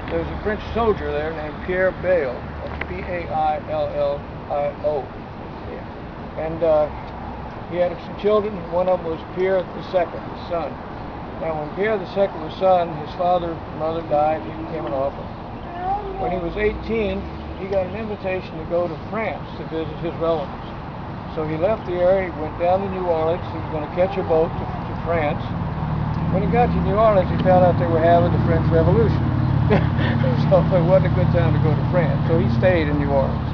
there was a French soldier there named Pierre Baillot, P-A-I-L-L-I-O. Yeah. And he had some children. One of them was Pierre II, his son. Now, when Pierre II was son, his father and mother died. He became an orphan. When he was 18, he got an invitation to go to France to visit his relatives. So he left the area, he went down to New Orleans. He was going to catch a boat to France. When he got to New Orleans, he found out they were having the French Revolution. So it wasn't a good time to go to France. So he stayed in New Orleans.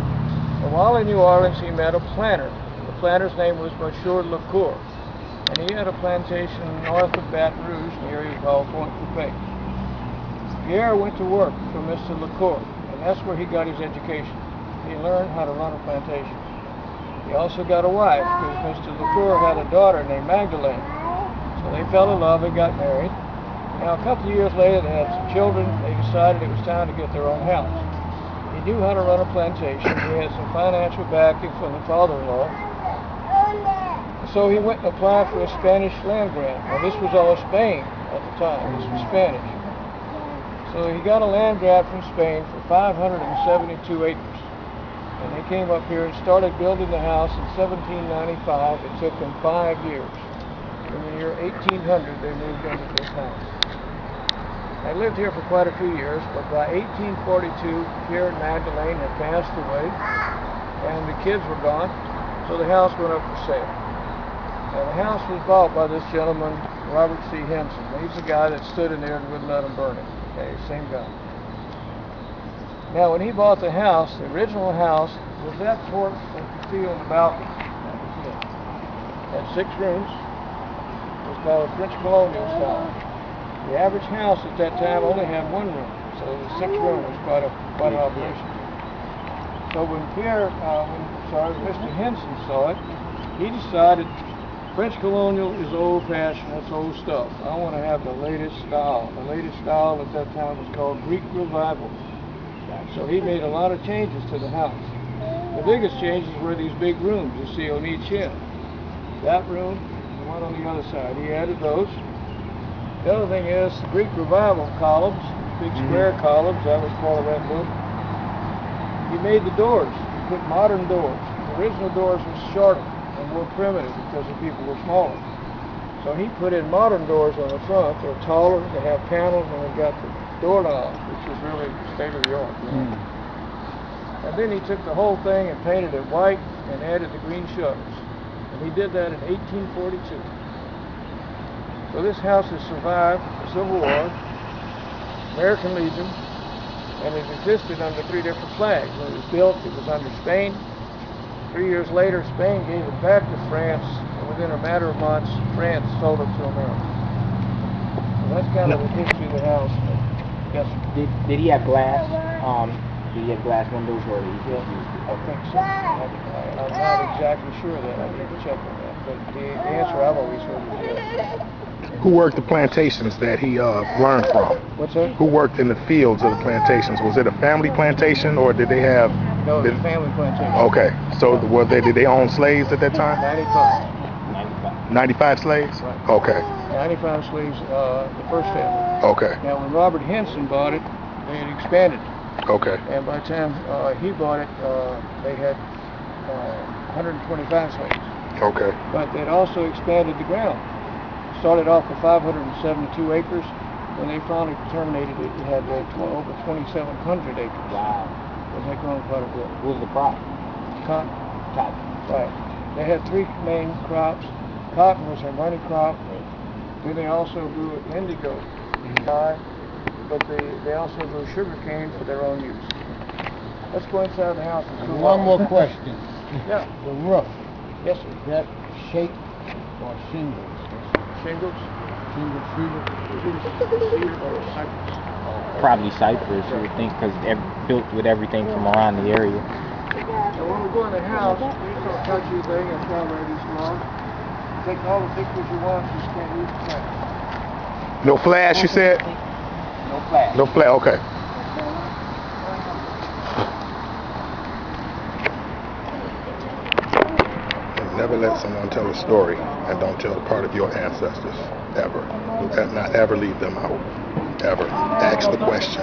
And while in New Orleans, he met a planter. The planter's name was Monsieur Lecour. And he had a plantation north of Baton Rouge, in the area called Pt.4. Pierre went to work for Mr. Lecour, and that's where he got his education. He learned how to run a plantation. He also got a wife, because Mr. Lecour had a daughter named Magdalene. So they fell in love and got married. Now, a couple of years later, they had some children. They decided it was time to get their own house. He knew how to run a plantation. He had some financial backing from the father-in-law. So he went and applied for a Spanish land grant. Now, this was all Spain at the time. This was Spanish. So he got a land grant from Spain for 572 acres. And they came up here and started building the house in 1795. It took them 5 years. In the year 1800, they moved into this house. I lived here for quite a few years, but by 1842, Pierre and Magdalene had passed away, and the kids were gone, so the house went up for sale. And the house was bought by this gentleman, Robert C. Henson. He's the guy that stood in there and wouldn't let them burn it. Okay, same guy. Now, when he bought the house, the original house was that porch that you see on the balcony. That was it. It had 6 rooms. It was called a French colonial style. The average house at that time only had 1 room, so the 6th room was quite an operation. So when Mr. Henson saw it, he decided French colonial is old-fashioned, that's old stuff. I want to have the latest style. The latest style at that time was called Greek Revival. So he made a lot of changes to the house. The biggest changes were these big rooms you see on each end. That room, the one on the other side, he added those. The other thing is the Greek Revival columns, big square columns, that was part of that book. He made the doors, he put modern doors. The original doors were shorter and more primitive because the people were smaller. So he put in modern doors on the front. They're taller, they have panels, and they've got the doorknobs, which is really state-of-the-art. And then he took the whole thing and painted it white and added the green shutters. And he did that in 1842. So this house has survived the Civil War, American Legion, and it existed under 3 different flags. When it was built, it was under Spain. 3 years later, Spain gave it back to France, and within a matter of months, France sold it to America. So that's kind of the history of the house. Yes. Did he have glass? Did he have glass windows, or did he just use I think so. I'm not exactly sure of that. I need to check on that. But the answer I've always heard is yes. Who worked the plantations that he learned from? What's that? Who worked in the fields of the plantations? Was it a family plantation, or did they have? No, it was a family plantation. Okay, so did they own slaves at that time? 95. 95 slaves? Right. Okay. 95 slaves, the first family. Okay. Now, when Robert Henson bought it, they had expanded it. Okay. And by the time he bought it, they had 125 slaves. Okay. But they'd also expanded the ground. Started off with 572 acres. When they finally terminated it, it had over 2,700 acres. Wow. It had grown quite a bit. What was the crop? Cotton. Cotton. Right. They had 3 main crops. Cotton was their money crop. Then they also grew indigo. But they also grew sugar cane for their own use. Let's go inside the house and see. One more question. Yeah. The roof, Yes, sir. is that shake or shingles? Shingles. Cedar. Cedar or cypress. Probably cypress, you would think, because built with everything from around the area. And when we go in the house, please don't touch anything and cover these logs. Take all the pictures you want, you just can't use the camera. No flash, you said? No flash. No flash. Okay. Never let someone tell a story and don't tell the part of your ancestors. Ever. Not ever leave them out. Ever. Ask the question.